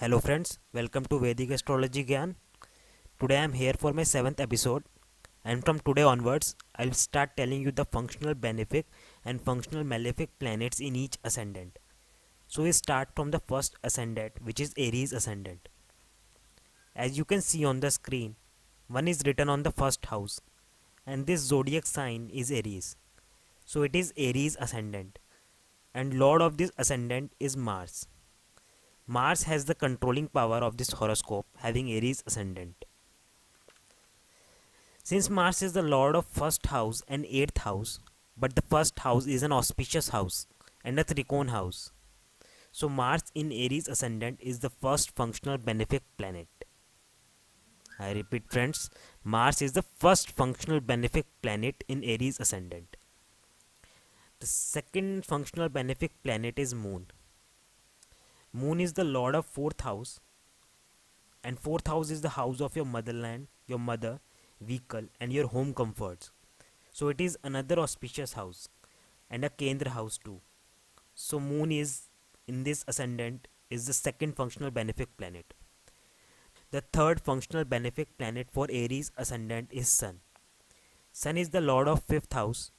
Hello friends, welcome to Vedic Astrology Gyan. Today I am here for my 7th episode, and from today onwards I'll start telling you the functional benefic and functional malefic planets in each ascendant. So we start from the first ascendant, which is Aries ascendant. As you can see on the screen, one is written on the first house, and this zodiac sign is Aries. So it is Aries ascendant, and lord of this ascendant is Mars. Mars has the controlling power of this horoscope, having Aries ascendant. Since Mars is the lord of first house and eighth house, but the first house is an auspicious house and a trikon house. So Mars in Aries ascendant is the first functional benefic planet. I repeat friends, Mars is the first functional benefic planet in Aries ascendant. The second functional benefic planet is Moon. Moon is the lord of fourth house, and fourth house is the house of your motherland, your mother, vehicle, and your home comforts. So it is another auspicious house and a Kendra house too. So Moon is in this ascendant is the second functional benefic planet. The third functional benefic planet for Aries ascendant is Sun. Sun is the lord of fifth house,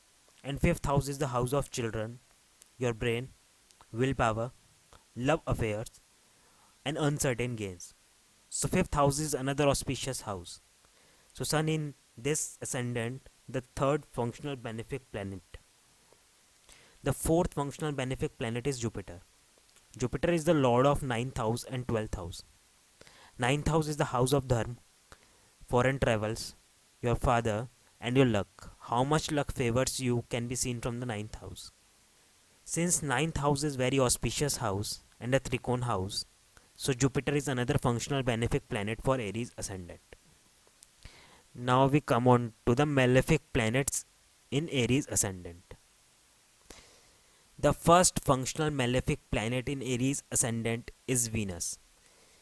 and fifth house is the house of children, your brain, willpower, love affairs, and uncertain gains. So fifth house is another auspicious house. So Sun in this ascendant, the third functional benefic planet. The fourth functional benefic planet is Jupiter. Jupiter is the lord of ninth house and 12th house. Ninth house is the house of dharma, foreign travels, your father, and your luck. How much luck favors you can be seen from the ninth house. Since ninth house is very auspicious house and a trikon house, so Jupiter is another functional benefic planet for Aries ascendant. Now we come on to the malefic planets in Aries ascendant. The first functional malefic planet in Aries ascendant is Venus.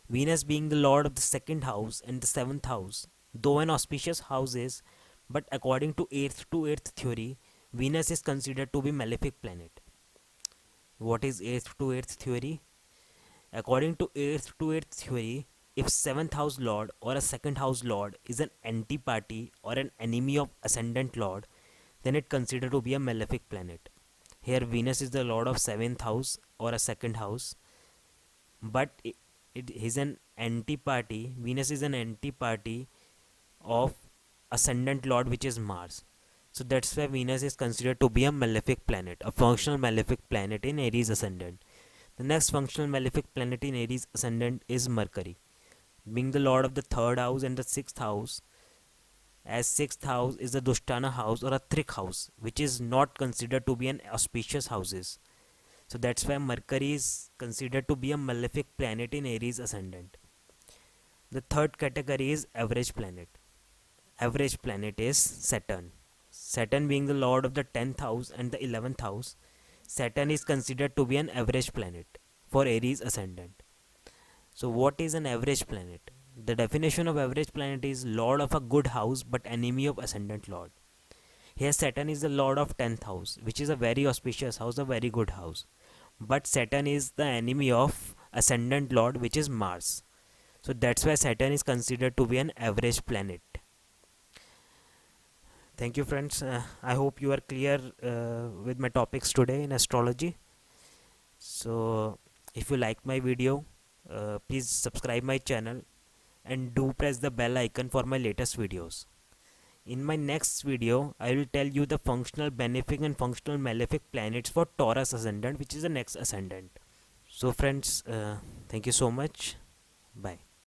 Venus being the lord of the second house and the seventh house, though an auspicious house is, but according to 8th theory, Venus is considered to be malefic planet. What is 8th theory? According to 8th theory, if 7th house lord or a second house lord is an anti-party or an enemy of ascendant lord, then it considered to be a malefic planet. Here Venus is the lord of 7th house or a second house, but it is an anti-party. Venus is an anti-party of ascendant lord, which is Mars. So that's why Venus is considered to be a malefic planet, a functional malefic planet in Aries ascendant. The next functional malefic planet in Aries ascendant is Mercury, being the lord of the third house and the sixth house, as sixth house is the Dushtana house or a Thrik house, which is not considered to be an auspicious houses. So that's why Mercury is considered to be a malefic planet in Aries ascendant. The third category is average planet. Average planet is Saturn. Saturn being the lord of the 10th house and the 11th house, Saturn is considered to be an average planet for Aries ascendant. So what is an average planet? The definition of average planet is lord of a good house but enemy of ascendant lord. Here Saturn is the lord of 10th house, which is a very auspicious house, a very good house. But Saturn is the enemy of ascendant lord, which is Mars. So that's why Saturn is considered to be an average planet. Thank you friends. I hope you are clear with my topics today in astrology. So if you like my video, please subscribe my channel and do press the bell icon for my latest videos. In my next video, I will tell you the functional benefic and functional malefic planets for Taurus ascendant, which is the next ascendant. So friends, thank you so much. Bye.